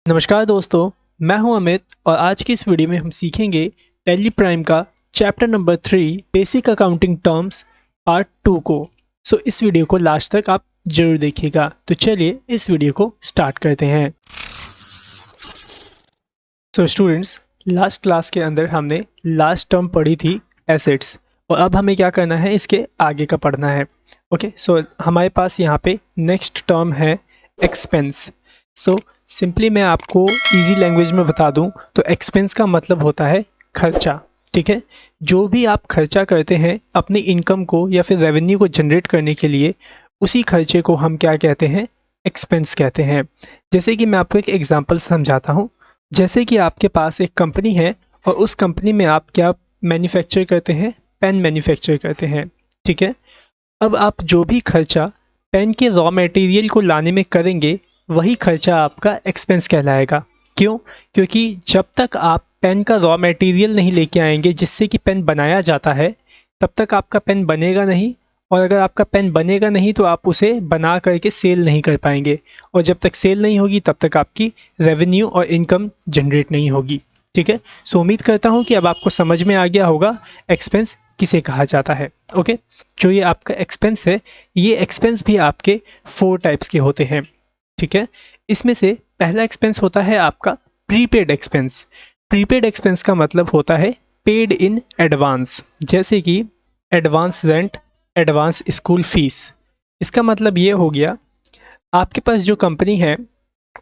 नमस्कार दोस्तों, मैं हूं अमित और आज की इस वीडियो में हम सीखेंगे टैली प्राइम का chapter number 3 basic accounting terms part 2 को। इस वीडियो को लास्ट तक आप जरूर देखिएगा। तो चलिए इस वीडियो को स्टार्ट करते हैं। स्टूडेंट्स, लास्ट क्लास के अंदर हमने लास्ट टर्म पढ़ी थी एसेट्स, और अब हमें क्या करना है, इसके आगे का पढ़ना है। ओके, हमारे पास यहाँ पे नेक्स्ट टर्म है एक्सपेंस। सिंपली मैं आपको इजी लैंग्वेज में बता दूं तो एक्सपेंस का मतलब होता है खर्चा। ठीक है, जो भी आप खर्चा करते हैं अपनी इनकम को या फिर रेवेन्यू को जनरेट करने के लिए, उसी खर्चे को हम क्या कहते हैं, एक्सपेंस कहते हैं। जैसे कि मैं आपको एक एग्जांपल समझाता हूं। जैसे कि आपके पास एक कंपनी है और उस कंपनी में आप क्या मैन्युफैक्चर करते हैं, पेन मैन्युफैक्चर करते हैं। ठीक है, अब आप जो भी खर्चा पेन के रॉ मटेरियल को लाने में करेंगे, वही खर्चा आपका एक्सपेंस कहलाएगा। क्यों? क्योंकि जब तक आप पेन का रॉ मटेरियल नहीं लेके आएंगे जिससे कि पेन बनाया जाता है, तब तक आपका पेन बनेगा नहीं, और अगर आपका पेन बनेगा नहीं तो आप उसे बना करके सेल नहीं कर पाएंगे, और जब तक सेल नहीं होगी तब तक आपकी रेवेन्यू और इनकम जनरेट नहीं होगी। ठीक है, उम्मीद करता हूँ कि अब आपको समझ में आ गया होगा एक्सपेंस किसे कहा जाता है। ओके, जो ये आपका एक्सपेंस है, ये एक्सपेंस भी आपके 4 टाइप्स के होते हैं। ठीक है, इसमें से पहला एक्सपेंस होता है आपका प्रीपेड एक्सपेंस। प्रीपेड एक्सपेंस का मतलब होता है पेड इन एडवांस, जैसे कि advance rent, advance school fees. इसका मतलब ये हो गया, आपके पास जो कंपनी है,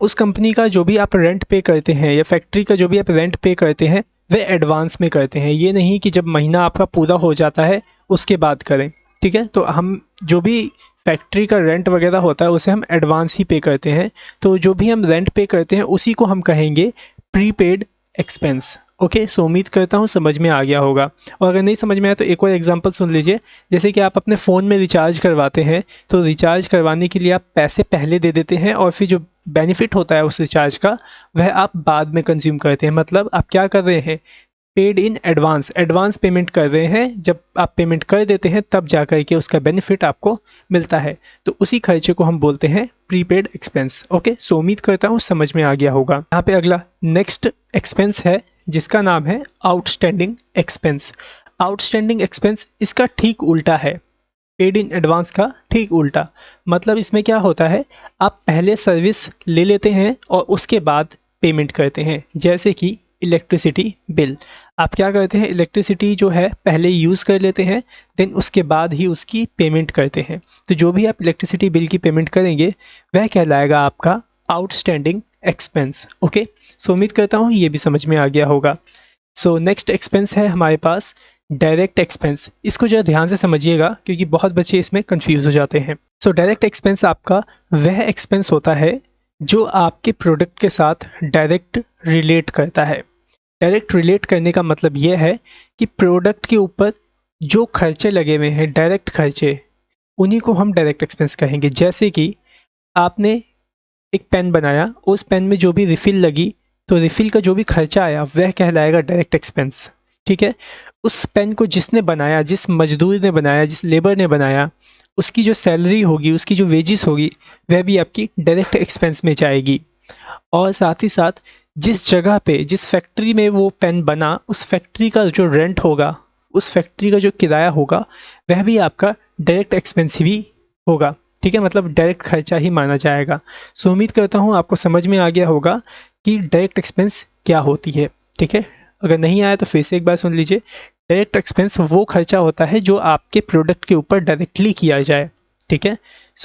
उस कंपनी का जो भी आप रेंट पे करते हैं या फैक्ट्री का जो भी आप रेंट पे करते हैं, वे एडवांस में करते हैं। ये नहीं कि जब महीना आपका पूरा हो जाता है उसके बाद करें। ठीक है, तो हम जो भी फैक्ट्री का रेंट वगैरह होता है उसे हम एडवांस ही पे करते हैं। तो जो भी हम रेंट पे करते हैं उसी को हम कहेंगे प्रीपेड एक्सपेंस। ओके, उम्मीद करता हूँ समझ में आ गया होगा। और अगर नहीं समझ में आया तो एक और एग्जांपल सुन लीजिए। जैसे कि आप अपने फ़ोन में रिचार्ज करवाते हैं, तो रिचार्ज करवाने के लिए आप पैसे पहले दे देते हैं और फिर जो बेनिफिट होता है उस रिचार्ज का, वह आप बाद में कंज्यूम करते हैं। मतलब आप क्या कर रहे हैं, paid in advance, advance payment कर रहे हैं। जब आप पेमेंट कर देते हैं तब जा कर के उसका बेनिफिट आपको मिलता है, तो उसी खर्चे को हम बोलते हैं प्रीपेड एक्सपेंस। ओके, उम्मीद करता हूँ समझ में आ गया होगा। यहाँ पे अगला नेक्स्ट एक्सपेंस है जिसका नाम है आउटस्टैंडिंग एक्सपेंस। आउटस्टैंडिंग एक्सपेंस इसका ठीक उल्टा है, पेड इन एडवांस का ठीक उल्टा। मतलब इसमें क्या होता है, आप पहले सर्विस ले लेते हैं और उसके बाद पेमेंट करते हैं। जैसे कि इलेक्ट्रिसिटी बिल, आप क्या करते हैं, इलेक्ट्रिसिटी जो है पहले यूज़ कर लेते हैं, देन उसके बाद ही उसकी पेमेंट करते हैं। तो जो भी आप इलेक्ट्रिसिटी बिल की पेमेंट करेंगे वह कहलाएगा आपका आउटस्टैंडिंग एक्सपेंस। ओके, उम्मीद करता हूँ ये भी समझ में आ गया होगा। नेक्स्ट एक्सपेंस है हमारे पास डायरेक्ट एक्सपेंस। इसको जरा ध्यान से समझिएगा क्योंकि बहुत बच्चे इसमें कंफ्यूज हो जाते हैं। डायरेक्ट एक्सपेंस आपका वह एक्सपेंस होता है जो आपके प्रोडक्ट के साथ डायरेक्ट रिलेट करता है। डायरेक्ट रिलेट करने का मतलब यह है कि प्रोडक्ट के ऊपर जो खर्चे लगे हुए हैं, डायरेक्ट खर्चे, उन्हीं को हम डायरेक्ट एक्सपेंस कहेंगे। जैसे कि आपने एक पेन बनाया, उस पेन में जो भी रिफ़िल लगी, तो रिफ़िल का जो भी खर्चा आया वह कहलाएगा डायरेक्ट एक्सपेंस। ठीक है, उस पेन को जिसने बनाया, जिस मजदूर ने बनाया, जिस लेबर ने बनाया, उसकी जो सैलरी होगी, उसकी जो वेजिस होगी, वह भी आपकी डायरेक्ट एक्सपेंस में जाएगी। और साथ ही साथ जिस जगह पे, जिस फैक्ट्री में वो पेन बना, उस फैक्ट्री का जो रेंट होगा, उस फैक्ट्री का जो किराया होगा, वह भी आपका डायरेक्ट एक्सपेंस ही होगा। ठीक है, मतलब डायरेक्ट खर्चा ही माना जाएगा। उम्मीद करता हूँ आपको समझ में आ गया होगा कि डायरेक्ट एक्सपेंस क्या होती है। ठीक है, अगर नहीं आया तो फिर से एक बार सुन लीजिए। डायरेक्ट एक्सपेंस वो खर्चा होता है जो आपके प्रोडक्ट के ऊपर डायरेक्टली किया जाए। ठीक है,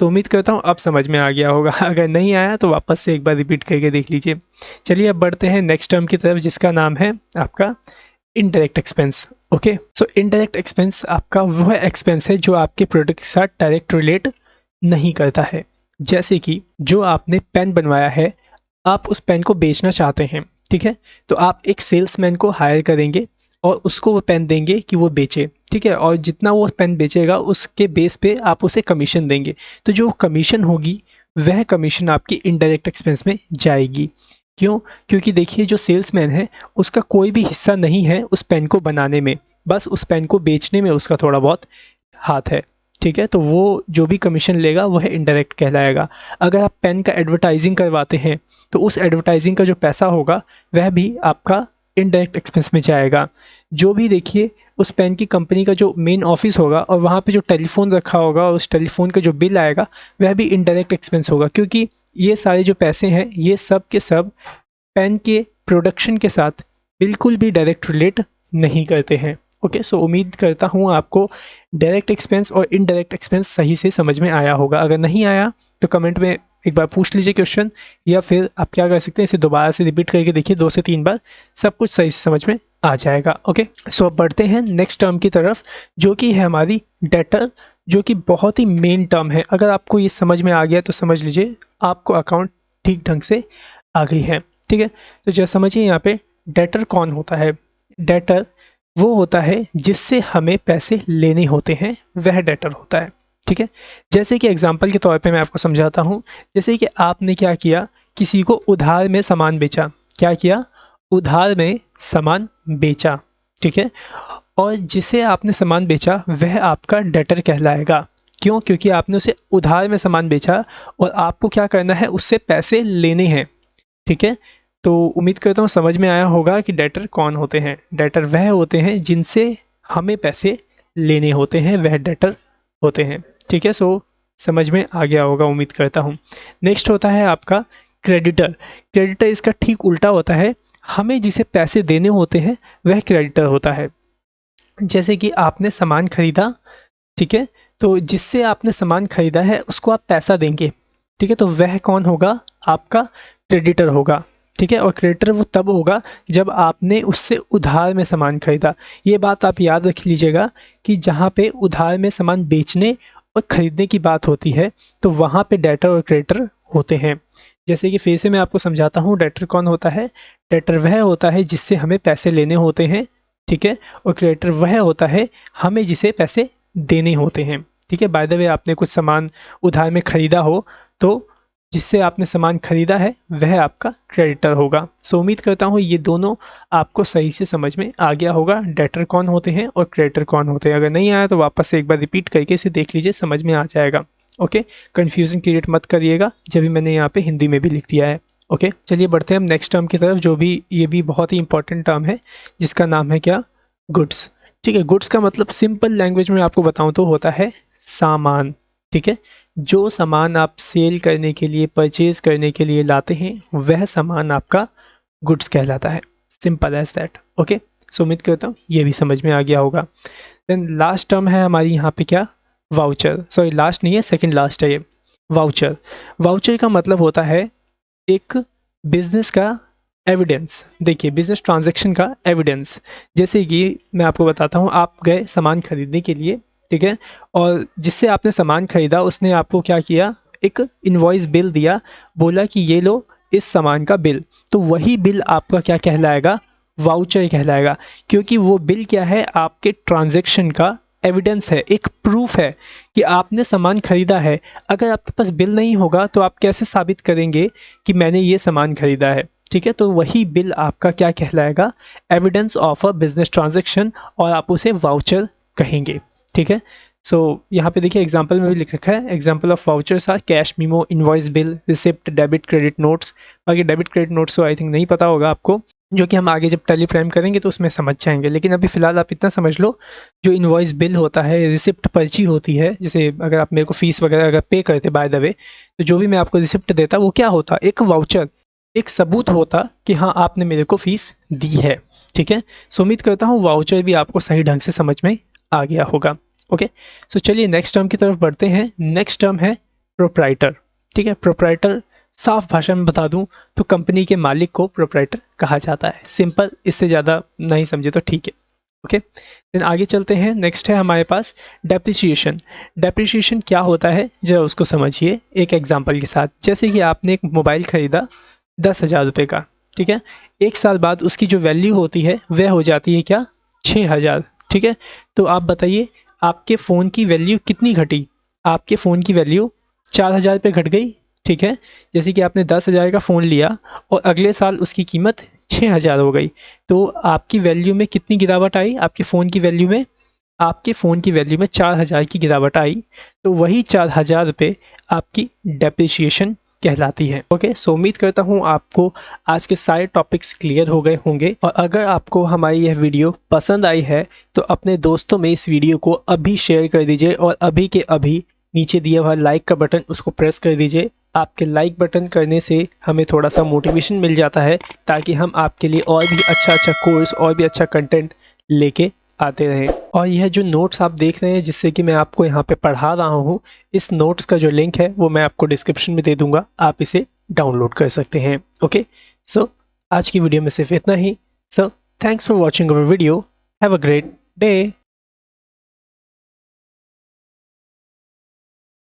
उम्मीद करता हूँ अब समझ में आ गया होगा। अगर नहीं आया तो वापस से एक बार रिपीट करके देख लीजिए। चलिए अब बढ़ते हैं नेक्स्ट टर्म की तरफ जिसका नाम है आपका indirect expense. Okay, indirect expense आपका वह एक्सपेंस है जो आपके प्रोडक्ट के साथ डायरेक्ट रिलेट नहीं करता है। जैसे कि जो आपने पेन बनवाया है, आप उस पेन को बेचना चाहते हैं। ठीक है, तो आप एक सेल्समैन को हायर करेंगे और उसको वो पेन देंगे कि वो बेचे। ठीक है, और जितना वो पेन बेचेगा उसके बेस पे आप उसे कमीशन देंगे। तो जो कमीशन होगी वह कमीशन आपकी इनडायरेक्ट एक्सपेंस में जाएगी। क्यों? क्योंकि देखिए, जो सेल्समैन है उसका कोई भी हिस्सा नहीं है उस पेन को बनाने में, बस उस पेन को बेचने में उसका थोड़ा बहुत हाथ है। ठीक है, तो वो जो भी कमीशन लेगा वह इनडायरेक्ट कहलाएगा। अगर आप पेन का एडवर्टाइजिंग करवाते हैं तो उस एडवर्टाइजिंग का जो पैसा होगा वह भी आपका इनडायरेक्ट एक्सपेंस में जाएगा। जो भी देखिए उस पेन की कंपनी का जो मेन ऑफिस होगा और वहाँ पे जो टेलीफोन रखा होगा और उस टेलीफोन का जो बिल आएगा वह भी इनडायरेक्ट एक्सपेंस होगा, क्योंकि ये सारे जो पैसे हैं ये सब के सब पेन के प्रोडक्शन के साथ बिल्कुल भी डायरेक्ट रिलेट नहीं करते हैं। ओके, सो उम्मीद करता हूँ आपको डायरेक्ट एक्सपेंस और इनडायरेक्ट एक्सपेंस सही से समझ में आया होगा। अगर नहीं आया तो कमेंट में एक बार पूछ लीजिए क्वेश्चन, या फिर आप क्या कर सकते हैं, इसे दोबारा से रिपीट करके देखिए 2 से 3 बार, सब कुछ सही से समझ में आ जाएगा। ओके, सो अब बढ़ते हैं नेक्स्ट टर्म की तरफ, जो कि है हमारी डेटर, जो कि बहुत ही मेन टर्म है। अगर आपको ये समझ में आ गया तो समझ लीजिए आपको अकाउंट ठीक ढंग से आ गई है। ठीक है, तो जो समझिए यहाँ पे डेटर कौन होता है। डेटर वो होता है जिससे हमें पैसे लेने होते हैं, वह डेटर होता है। ठीक है, जैसे कि एग्जांपल के तौर पे मैं आपको समझाता हूँ। जैसे कि आपने क्या किया, किसी को उधार में सामान बेचा। क्या किया, उधार में सामान बेचा। ठीक है, और जिसे आपने सामान बेचा वह आपका डेटर कहलाएगा। क्यों, क्योंकि आपने उसे उधार में सामान बेचा और आपको क्या करना है, उससे पैसे लेने हैं। ठीक है, तो उम्मीद करता हूँ समझ में आया होगा कि डेटर कौन होते हैं। डेटर वह होते हैं जिनसे हमें पैसे लेने होते हैं, वह डेटर होते हैं। ठीक है, सो समझ में आ गया होगा उम्मीद करता हूँ। नेक्स्ट होता है आपका क्रेडिटर। क्रेडिटर इसका ठीक उल्टा होता है, हमें जिसे पैसे देने होते हैं वह क्रेडिटर होता है। जैसे कि आपने सामान खरीदा, ठीक है, तो जिससे आपने सामान खरीदा है उसको आप पैसा देंगे। ठीक है, तो वह कौन होगा, आपका क्रेडिटर होगा। ठीक है, और क्रेडिटर वो तब होगा जब आपने उससे उधार में सामान खरीदा। ये बात आप याद रख लीजिएगा कि जहाँ पे उधार में सामान बेचने और ख़रीदने की बात होती है तो वहाँ पे डेटर और क्रेडिटर होते हैं। जैसे कि फिर से मैं आपको समझाता हूँ, डेटर कौन होता है। डेटर वह होता है जिससे हमें पैसे लेने होते हैं। ठीक है, और क्रेडिटर वह होता है हमें जिसे पैसे देने होते हैं। ठीक है, बाय द वे आपने कुछ सामान उधार में ख़रीदा हो तो जिससे आपने सामान खरीदा है वह आपका क्रेडिटर होगा। सो उम्मीद करता हूँ ये दोनों आपको सही से समझ में आ गया होगा, डेटर कौन होते हैं और क्रेडिटर कौन होते हैं। अगर नहीं आया तो वापस से एक बार रिपीट करके इसे देख लीजिए, समझ में आ जाएगा। ओके, कन्फ्यूजन क्रिएट मत करिएगा, जब भी मैंने यहाँ पे हिंदी में भी लिख दिया है। ओके, चलिए बढ़ते हैं हम नेक्स्ट टर्म की तरफ, जो भी ये भी बहुत ही इंपॉर्टेंट टर्म है, जिसका नाम है क्या, गुड्स। ठीक है, गुड्स का मतलब सिंपल लैंग्वेज में आपको बताऊँ तो होता है सामान। ठीक है, जो सामान आप सेल करने के लिए, परचेज करने के लिए लाते हैं वह सामान आपका गुड्स कहलाता है। Simple as that. Okay, so उम्मीद करता हूँ ये भी समझ में आ गया होगा। देन लास्ट टर्म है हमारी यहाँ पे क्या, वाउचर। सॉरी, लास्ट नहीं है, सेकंड लास्ट है ये, वाउचर। वाउचर का मतलब होता है एक बिजनेस का एविडेंस। देखिए, बिजनेस ट्रांजैक्शन का एविडेंस। जैसे कि मैं आपको बताता हूँ, आप गए सामान खरीदने के लिए, ठीक है, और जिससे आपने सामान खरीदा उसने आपको क्या किया, एक इनवॉइस बिल दिया, बोला कि ये लो इस सामान का बिल। तो वही बिल आपका क्या कहलाएगा, वाउचर कहलाएगा, क्योंकि वो बिल क्या है, आपके ट्रांजैक्शन का एविडेंस है, एक प्रूफ है कि आपने सामान खरीदा है। अगर आपके पास बिल नहीं होगा तो आप कैसे साबित करेंगे कि मैंने ये सामान खरीदा है। ठीक है, तो वही बिल आपका क्या कहलाएगा, evidence of a business transaction, और आप उसे वाउचर कहेंगे। ठीक है, सो यहाँ पे देखिए एग्जांपल में भी लिख रखा है, example of vouchers are cash memo, invoice bill, receipt, debit credit notes. बाकी डेबिट क्रेडिट नोट्स तो आई थिंक नहीं पता होगा आपको, जो कि हम आगे जब टैली प्राइम करेंगे तो उसमें समझ जाएंगे। लेकिन अभी फ़िलहाल आप इतना समझ लो, जो इनवॉइस बिल होता है, रिसिप्ट पर्ची होती है, जैसे अगर आप मेरे को फ़ीस वगैरह अगर पे करते बाय द वे, तो जो भी मैं आपको रिसिप्ट देता वो क्या होता, एक वाउचर, एक सबूत होता कि हाँ आपने मेरे को फ़ीस दी है। ठीक है, सो उम्मीद करता हूँ वाउचर भी आपको सही ढंग से समझ में आ गया होगा। ओके, सो चलिए नेक्स्ट टर्म की तरफ बढ़ते हैं। नेक्स्ट टर्म है प्रोप्राइटर। ठीक है, प्रोप्राइटर साफ भाषा में बता दूं तो कंपनी के मालिक को प्रोप्राइटर कहा जाता है। सिंपल, इससे ज़्यादा नहीं समझे तो ठीक है। ओके, देन आगे चलते हैं। नेक्स्ट है हमारे पास डेप्रिसिएशन। डेप्रिसिएशन क्या होता है जरा उसको समझिए एक एग्जांपल के साथ। जैसे कि आपने एक मोबाइल ख़रीदा 10,000 रुपये का, ठीक है, 1 साल बाद उसकी जो वैल्यू होती है वह हो जाती है क्या, 6,000। ठीक है, तो आप बताइए आपके फ़ोन की वैल्यू कितनी घटी, आपके फ़ोन की वैल्यू 4,000 रुपये घट गई। ठीक है, जैसे कि आपने 10,000 का फ़ोन लिया और अगले साल उसकी कीमत 6,000 हो गई, तो आपकी वैल्यू में कितनी गिरावट आई, आपके फ़ोन की वैल्यू में आपके फ़ोन की वैल्यू में 4000 की गिरावट आई तो वही 4000 रुपये आपकी डेप्रिसिएशन कहलाती है। ओके, सो उम्मीद करता हूँ आपको आज के सारे टॉपिक्स क्लियर हो गए होंगे, और अगर आपको हमारी यह वीडियो पसंद आई है तो अपने दोस्तों में इस वीडियो को अभी शेयर कर दीजिए, और अभी के अभी नीचे दिया हुआ लाइक का बटन उसको प्रेस कर दीजिए। आपके लाइक बटन करने से हमें थोड़ा सा मोटिवेशन मिल जाता है, ताकि हम आपके लिए और भी अच्छा कोर्स और भी अच्छा कंटेंट लेके आते रहें। और यह जो नोट्स आप देख रहे हैं जिससे कि मैं आपको यहाँ पे पढ़ा रहा हूँ, इस नोट्स का जो लिंक है वो मैं आपको डिस्क्रिप्शन में दे दूँगा, आप इसे डाउनलोड कर सकते हैं। ओके, सो आज की वीडियो में सिर्फ इतना ही। So thanks for watching our video, have a great day.